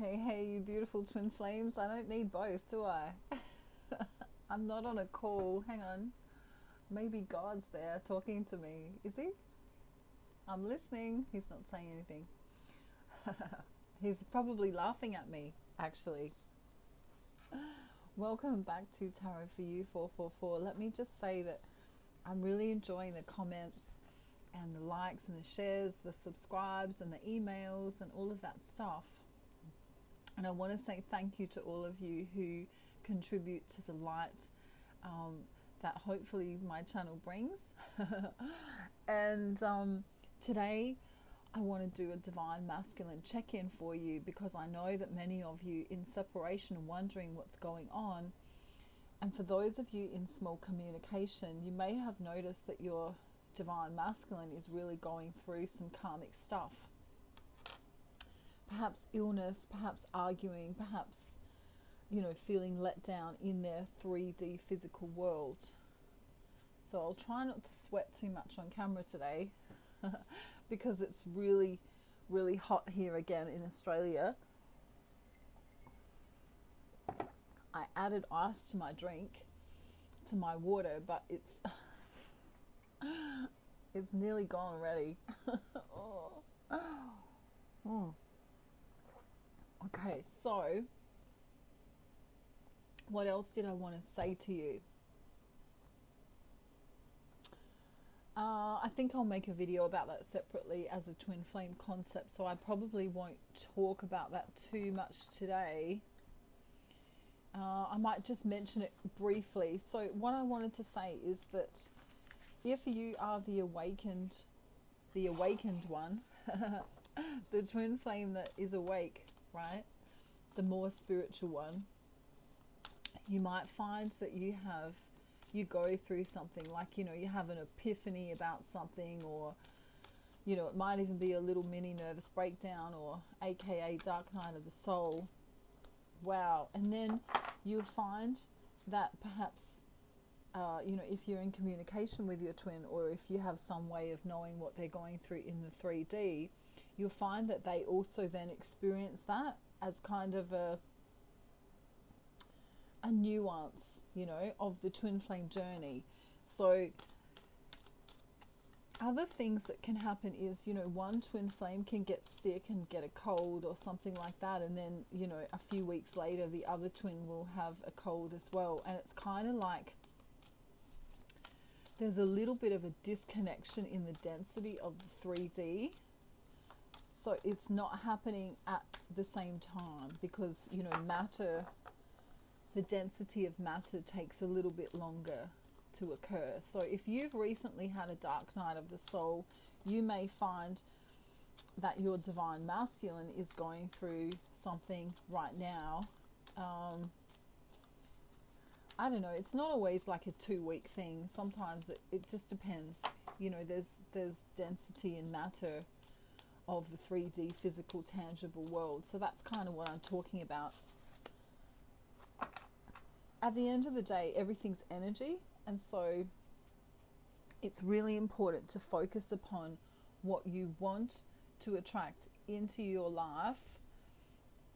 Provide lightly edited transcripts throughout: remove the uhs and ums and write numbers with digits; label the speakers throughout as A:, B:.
A: Hey, you beautiful twin flames. I don't need both, do I? I'm not on a call. Hang on. Maybe God's there talking to me. Is he? I'm listening. He's not saying anything. He's probably laughing at me, actually. Welcome back to Tarot for You 444. Let me just say that I'm really enjoying the comments and the likes and the shares, the subscribes and the emails and all of that stuff. And I want to say thank you to all of you who contribute to the light that hopefully my channel brings. And today I want to do a divine masculine check-in for you, because I know that many of you in separation are wondering what's going on. And for those of you in small communication, you may have noticed that your divine masculine is really going through some karmic stuff. Perhaps illness, perhaps arguing, perhaps, feeling let down in their 3D physical world. So I'll try not to sweat too much on camera today because it's really, really hot here again in Australia. I added ice to my drink, to my water, but it's it's nearly gone already. Oh. Okay, so what else did I want to say to you? I think I'll make a video about that separately as a twin flame concept, so I probably won't talk about that too much today. I might just mention it briefly. So what I wanted to say is that if you are the awakened one, the twin flame that is awake, right? The more spiritual one, you might find that you go through something like, you have an epiphany about something, or, it might even be a little mini nervous breakdown, or AKA dark night of the soul. Wow. And then you'll find that perhaps, if you're in communication with your twin, or if you have some way of knowing what they're going through in the 3D, you'll find that they also then experience that as kind of a nuance, of the twin flame journey. So other things that can happen is, one twin flame can get sick and get a cold or something like that, and then, a few weeks later the other twin will have a cold as well. And it's kind of like there's a little bit of a disconnection in the density of the 3D. So it's not happening at the same time, because, matter, the density of matter takes a little bit longer to occur. So if you've recently had a dark night of the soul, you may find that your divine masculine is going through something right now. I don't know, it's not always like a 2-week thing. Sometimes it just depends. There's density in matter of the 3D physical tangible world. So that's kind of what I'm talking about. At the end of the day, everything's energy, and so it's really important to focus upon what you want to attract into your life,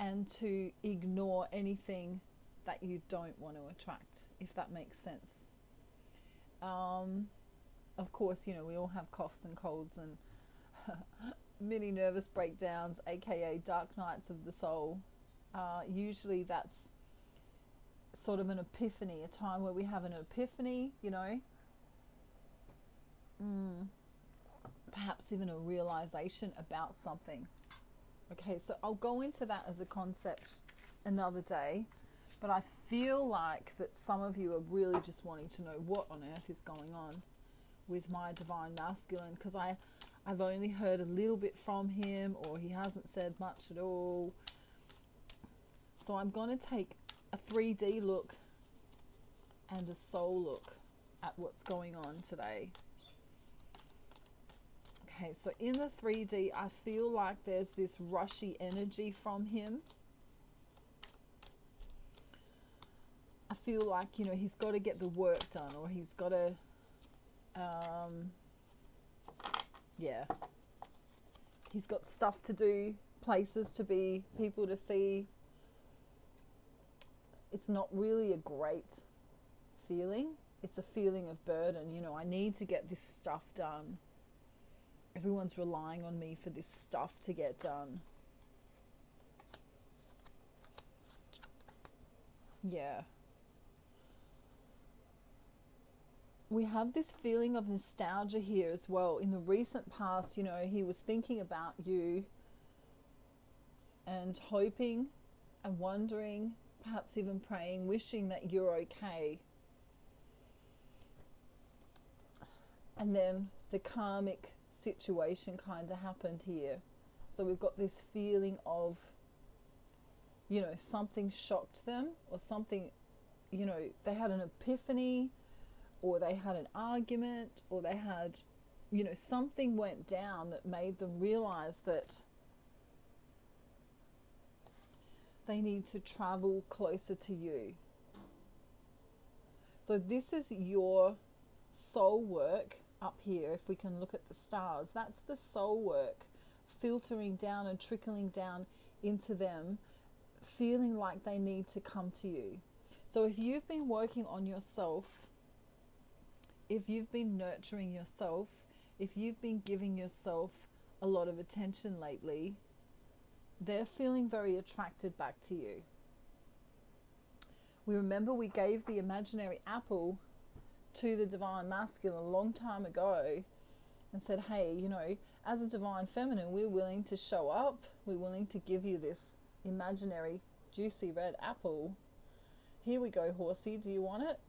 A: and to ignore anything that you don't want to attract, if that makes sense. Of course, we all have coughs and colds and mini nervous breakdowns, aka dark nights of the soul. Usually that's sort of an epiphany, a time where we have an epiphany, perhaps even a realization about something. Okay, so I'll go into that as a concept another day, but I feel like that some of you are really just wanting to know what on earth is going on with my divine masculine, because I've only heard a little bit from him, or he hasn't said much at all. So I'm going to take a 3D look and a soul look at what's going on today. Okay, so in the 3D, I feel like there's this rushy energy from him. I feel like, he's got to get the work done, or he's got to, he's got stuff to do, places to be, people to see. It's not really a great feeling. It's a feeling of burden. You know, I need to get this stuff done. Everyone's relying on me for this stuff to get done. Yeah. We have this feeling of nostalgia here as well. In the recent past, you know, he was thinking about you and hoping and wondering, perhaps even praying, wishing that you're okay. And then the karmic situation kind of happened here. So we've got this feeling of, you know, something shocked them, or something, you know, they had an epiphany, or they had an argument, or they had, you know, something went down that made them realize that they need to travel closer to you. So this is your soul work up here. If we can look at the stars, that's the soul work filtering down and trickling down into them, feeling like they need to come to you. So if you've been working on yourself, if you've been nurturing yourself, if you've been giving yourself a lot of attention lately, they're feeling very attracted back to you. We remember we gave the imaginary apple to the divine masculine a long time ago and said, hey, you know, as a divine feminine, we're willing to show up. We're willing to give you this imaginary juicy red apple. Here we go, horsey, do you want it?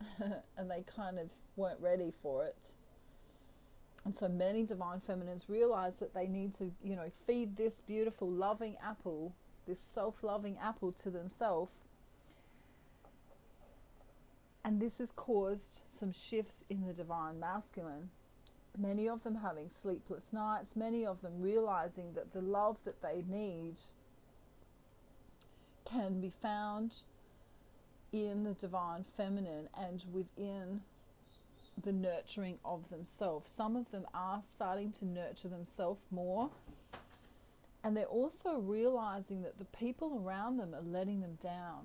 A: And they kind of weren't ready for it. And so many divine feminines realize that they need to, you know, feed this beautiful, loving apple, this self-loving apple to themselves. And this has caused some shifts in the divine masculine. Many of them having sleepless nights, many of them realizing that the love that they need can be found in the divine feminine and within the nurturing of themselves. Some of them are starting to nurture themselves more, and they're also realizing that the people around them are letting them down.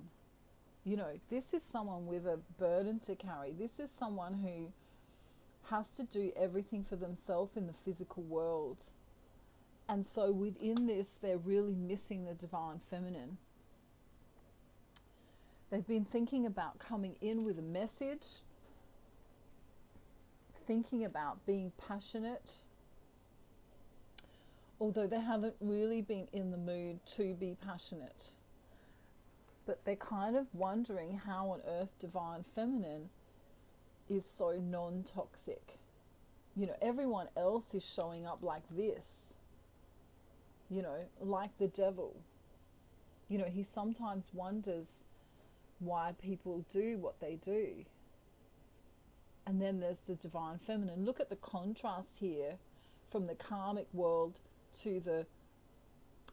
A: You know, this is someone with a burden to carry. This is someone who has to do everything for themselves in the physical world. And so within this, they're really missing the divine feminine. They've been thinking about coming in with a message, thinking about being passionate, although they haven't really been in the mood to be passionate. But they're kind of wondering how on earth divine feminine is so non-toxic. You know, everyone else is showing up like this, you know, like the devil. You know, he sometimes wonders why people do what they do. And then there's the divine feminine. Look at the contrast here from the karmic world to the,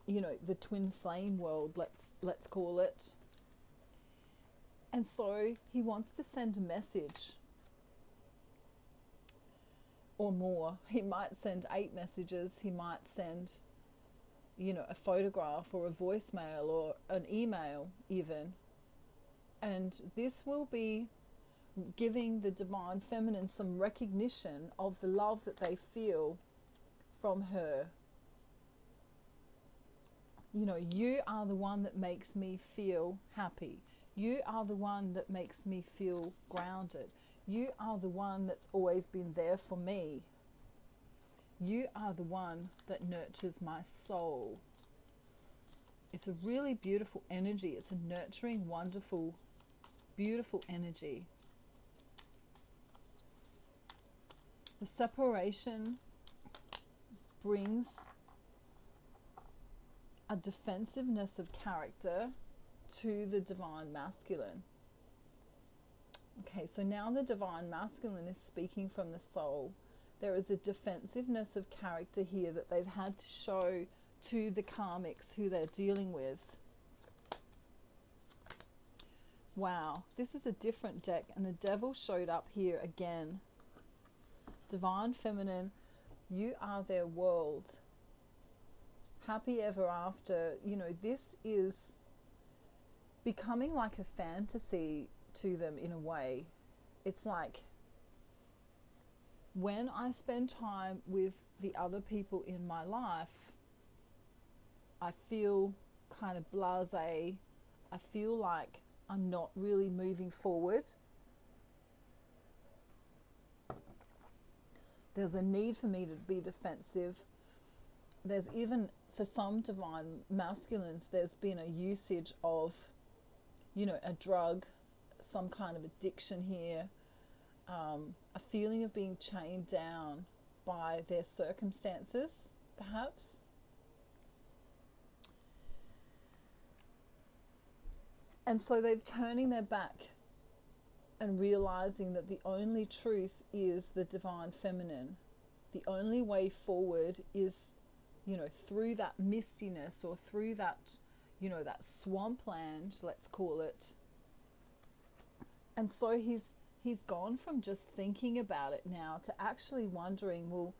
A: you know, the twin flame world, let's call it. And so he wants to send a message or more. He might send 8 messages. He might send, you know, a photograph or a voicemail or an email even. And this will be giving the divine feminine some recognition of the love that they feel from her. You know, you are the one that makes me feel happy. You are the one that makes me feel grounded. You are the one that's always been there for me. You are the one that nurtures my soul. It's a really beautiful energy. It's a nurturing, wonderful, beautiful energy. The separation brings a defensiveness of character to the divine masculine. Okay, so now the divine masculine is speaking from the soul. There is a defensiveness of character here that they've had to show to the karmics who they're dealing with. Wow, this is a different deck, and the devil showed up here again. Divine feminine, you are their world. happy ever after, this is becoming like a fantasy to them in a way. It's like when I spend time with the other people in my life, I feel kind of blasé. I feel like I'm not really moving forward. There's a need for me to be defensive. There's even, for some divine masculines, there's been a usage of, a drug, some kind of addiction here, a feeling of being chained down by their circumstances, perhaps. And so they're turning their back and realizing that the only truth is the divine feminine. The only way forward is, through that mistiness, or through that, that swampland, let's call it. And so he's gone from just thinking about it now to actually wondering, well,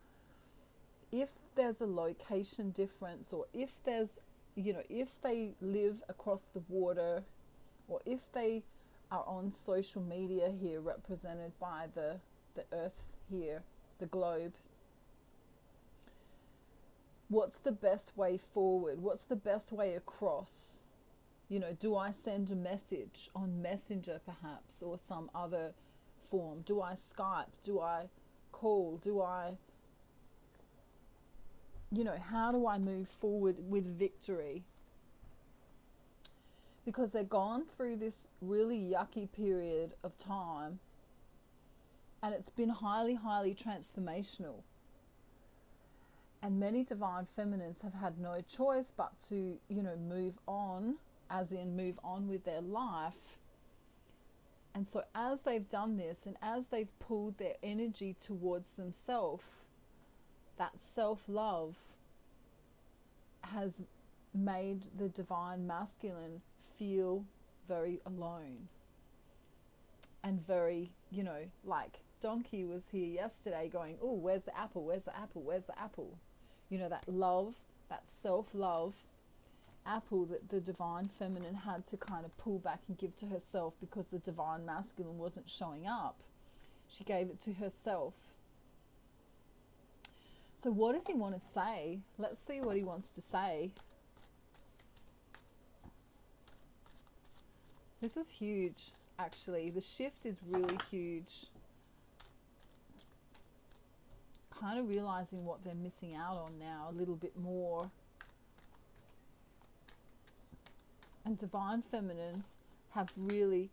A: if there's a location difference, or if there's, if they live across the water, or if they are on social media here, represented by the earth here, the globe, what's the best way forward? What's the best way across? Do I send a message on Messenger perhaps, or some other form? Do I Skype? Do I call? Do I, how do I move forward with victory? Because they're gone through this really yucky period of time, and it's been highly, highly transformational. And many divine feminines have had no choice but to, move on, as in move on with their life. And so as they've done this, and as they've pulled their energy towards themselves, that self-love has made the divine masculine feel very alone. And very, like Donkey was here yesterday going, oh, where's the apple? Where's the apple? Where's the apple? That love, that self-love apple that the divine feminine had to kind of pull back and give to herself, because the divine masculine wasn't showing up. She gave it to herself. So what does he want to say? Let's see what he wants to say. This is huge, actually. The shift is really huge. Kind of realizing what they're missing out on now a little bit more. And divine feminines have really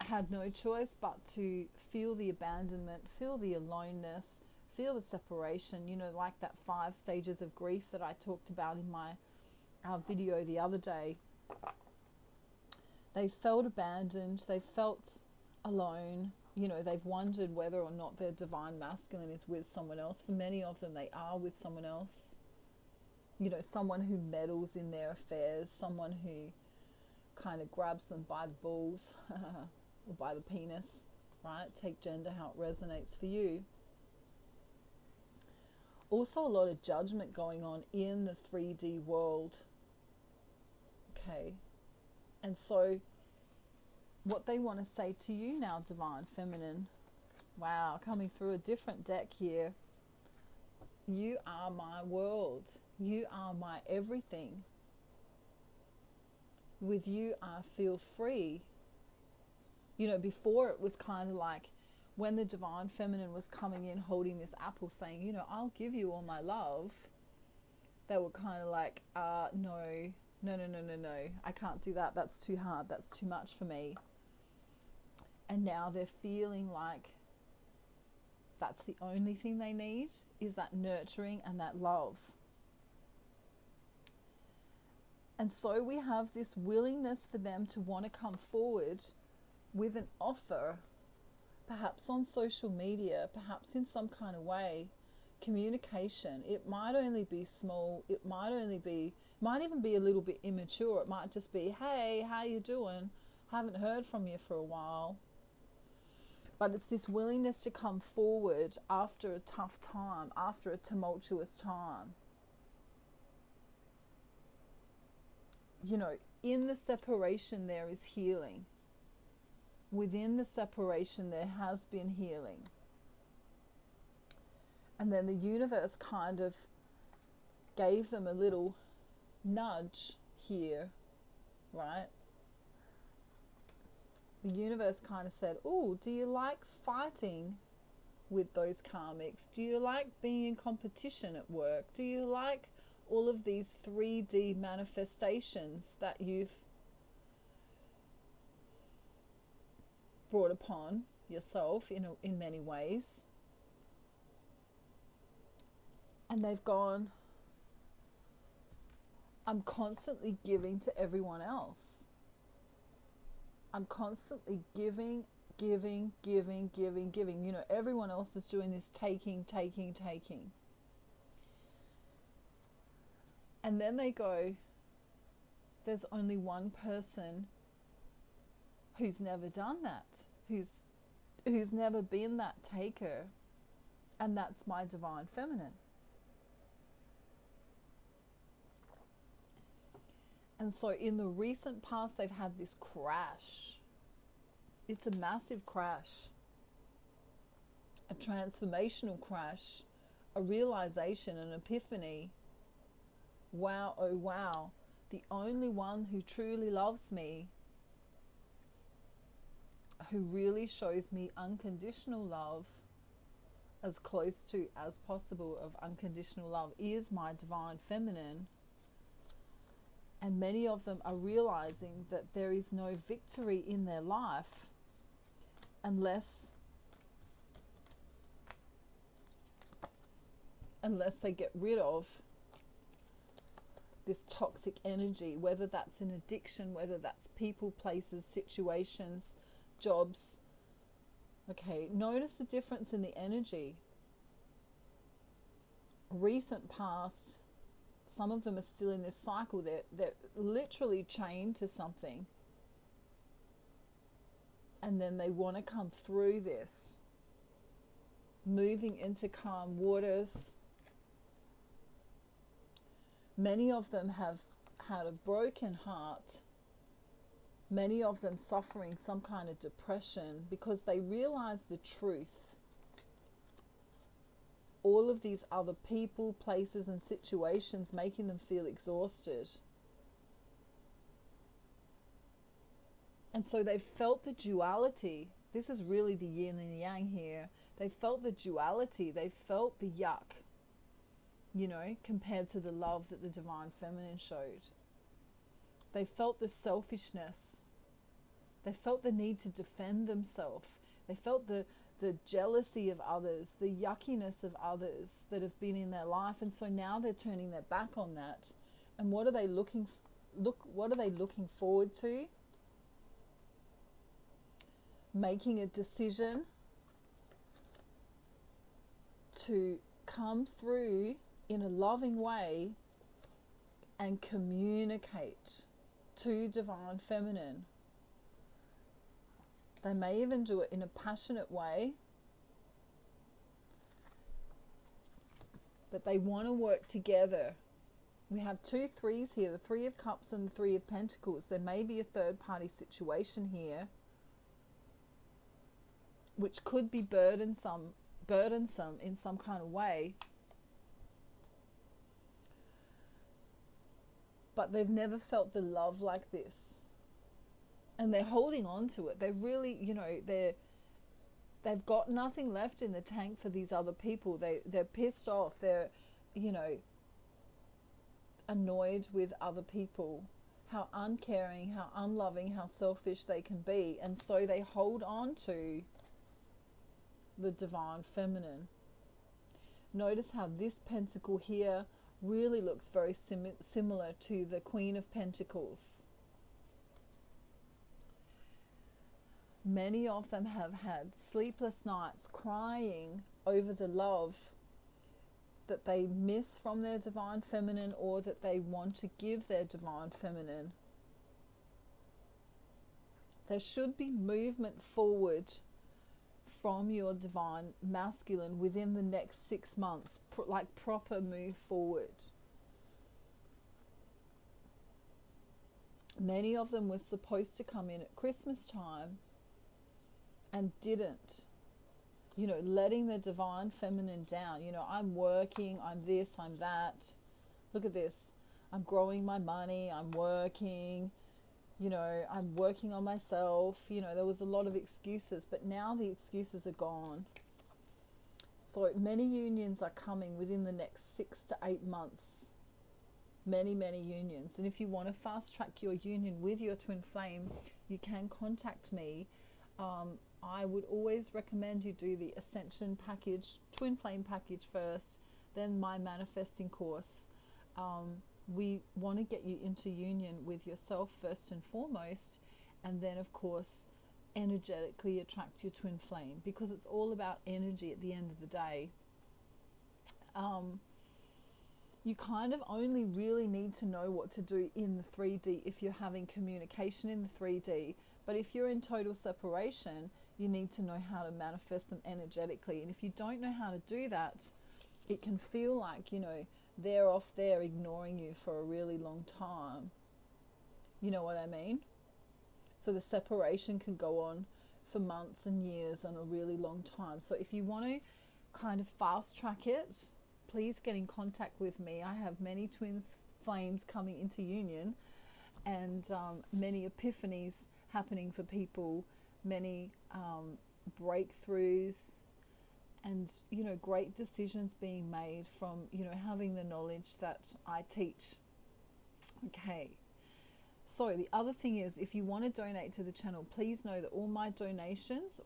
A: had no choice but to feel the abandonment, feel the aloneness, feel the separation, like that 5 stages of grief that I talked about in my video the other day. They felt abandoned, they felt alone, they've wondered whether or not their divine masculine is with someone else. For many of them, they are with someone else. Someone who meddles in their affairs, someone who kind of grabs them by the balls or by the penis, right? Take gender how it resonates for you. Also a lot of judgment going on in the 3D world. Okay. And so what they want to say to you now, divine feminine, wow, coming through a different deck here. You are my world. You are my everything. With you, I feel free. Before it was kind of like when the divine feminine was coming in holding this apple saying, I'll give you all my love. They were kind of like, no, I can't do that. That's too hard. That's too much for me. And now they're feeling like that's the only thing they need, is that nurturing and that love. And so we have this willingness for them to want to come forward with an offer, perhaps on social media, perhaps in some kind of way. Communication, it might only be small, it might even be a little bit immature. It might just be, hey, how you doing? Haven't heard from you for a while. But it's this willingness to come forward after a tough time, after a tumultuous time. in the separation there is healing. Within the separation there has been healing. And then the universe kind of gave them a little nudge here, right? The universe kind of said, oh, do you like fighting with those karmics? Do you like being in competition at work? Do you like all of these 3D manifestations that you've brought upon yourself in many ways? And they've gone, I'm constantly giving to everyone else. I'm constantly giving. Everyone else is doing this taking. And then they go, there's only one person who's never done that, who's never been that taker, and that's my divine feminine. And so in the recent past, they've had this crash. It's a massive crash, a transformational crash, a realization, an epiphany. Wow, oh wow, the only one who truly loves me, who really shows me unconditional love, as close to as possible of unconditional love, is my divine feminine. And many of them are realizing that there is no victory in their life unless they get rid of this toxic energy, whether that's an addiction, whether that's people, places, situations, jobs. Okay, notice the difference in the energy. Recent past, some of them are still in this cycle. They're literally chained to something. And then they want to come through this, moving into calm waters. Many of them have had a broken heart. Many of them suffering some kind of depression because they realize the truth. All of these other people, places, and situations making them feel exhausted. And so they've felt the duality. This is really the yin and yang here. They felt the duality. They felt the yuck, compared to the love that the divine feminine showed. They felt the selfishness. They felt the need to defend themselves. They felt the jealousy of others, the yuckiness of others that have been in their life, and so now they're turning their back on that. And what are they looking forward to? Making a decision to come through in a loving way and communicate to divine feminine. They may even do it in a passionate way, but they want to work together. We have 2 threes here, the 3 of Cups and the 3 of Pentacles. There may be a third party situation here, which could be burdensome in some kind of way. But they've never felt the love like this. And they're holding on to it. They're really, they've got nothing left in the tank for these other people. They're pissed off. They're, annoyed with other people. How uncaring, how unloving, how selfish they can be. And so they hold on to the divine feminine. Notice how this pentacle here really looks very similar to the Queen of Pentacles. Many of them have had sleepless nights crying over the love that they miss from their divine feminine, or that they want to give their divine feminine. There should be movement forward from your divine masculine within the next 6 months, like proper move forward. Many of them were supposed to come in at Christmas time and didn't. You know, letting the divine feminine down. You know, I'm working, I'm this, I'm that. Look at this. I'm growing my money, I'm working, you know, I'm working on myself. You know, there was a lot of excuses, but now the excuses are gone. So many unions are coming within the next 6 to 8 months. Many unions. And if you want to fast track your union with your twin flame, you can contact me. I would always recommend you do the Ascension package, twin flame package first, then my manifesting course. We want to get you into union with yourself first and foremost, and then of course energetically attract your twin flame, because it's all about energy at the end of the day. You kind of only really need to know what to do in the 3D if you're having communication in the 3D. But if you're in total separation, you need to know how to manifest them energetically. And if you don't know how to do that, it can feel like, you know, they're off there ignoring you for a really long time. You know what I mean? So the separation can go on for months and years and a really long time. So if you want to kind of fast track it, please get in contact with me. I have many twin flames coming into union, and many epiphanies happening for people, many breakthroughs, and, you know, great decisions being made from, you know, having the knowledge that I teach. Okay. So the other thing is, if you want to donate to the channel, please know that all donations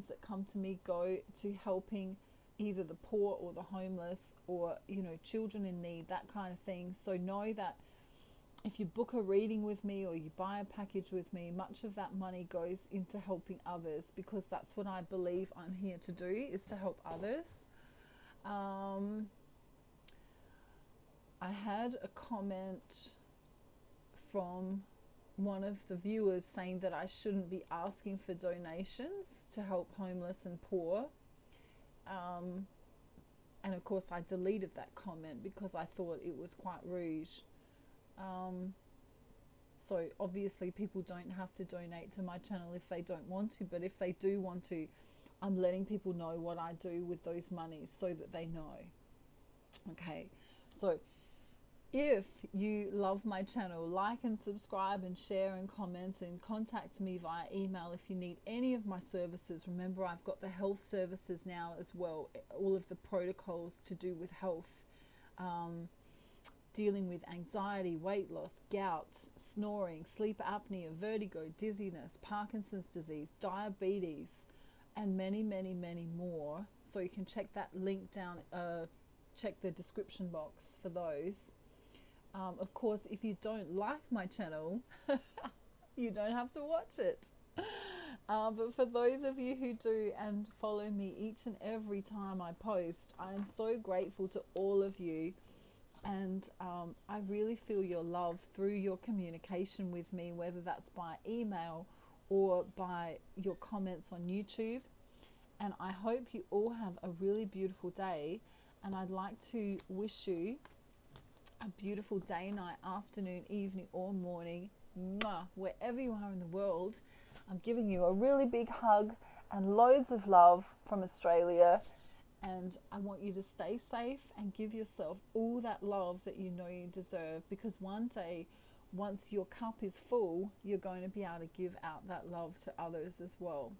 A: that come to me go to helping either the poor or the homeless, or, you know, children in need, that kind of thing. So know that if you book a reading with me or you buy a package with me, much of that money goes into helping others, because that's what I believe I'm here to do, is to help others. I had a comment from one of the viewers saying that I shouldn't be asking for donations to help homeless and poor. And of course I deleted that comment because I thought it was quite rude. So obviously people don't have to donate to my channel if they don't want to, but if they do want to, I'm letting people know what I do with those monies so that they know. Okay, so if you love my channel, like and subscribe and share and comment, and contact me via email if you need any of my services. Remember, I've got the health services now as well, all of the protocols to do with health, dealing with anxiety, weight loss, gout, snoring, sleep apnea, vertigo, dizziness, Parkinson's disease, diabetes, and many more. So you can check that link down, check the description box for those. Of course, if you don't like my channel, you don't have to watch it. But for those of you who do and follow me each and every time I post, I am so grateful to all of you. And I really feel your love through your communication with me, whether that's by email or by your comments on YouTube. And I hope you all have a really beautiful day. And I'd like to wish you a beautiful day, night, afternoon, evening, or morning, wherever you are in the world. I'm giving you a really big hug and loads of love from Australia. And I want you to stay safe and give yourself all that love that you know you deserve, because one day, once your cup is full, you're going to be able to give out that love to others as well.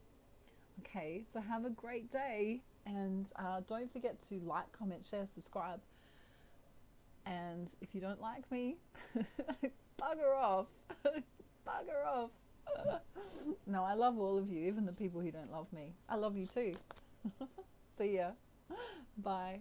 A: Okay, so have a great day, and don't forget to like, comment, share, subscribe. And if you don't like me, bugger off. Bugger off. No, I love all of you, even the people who don't love me. I love you too. See ya. Bye.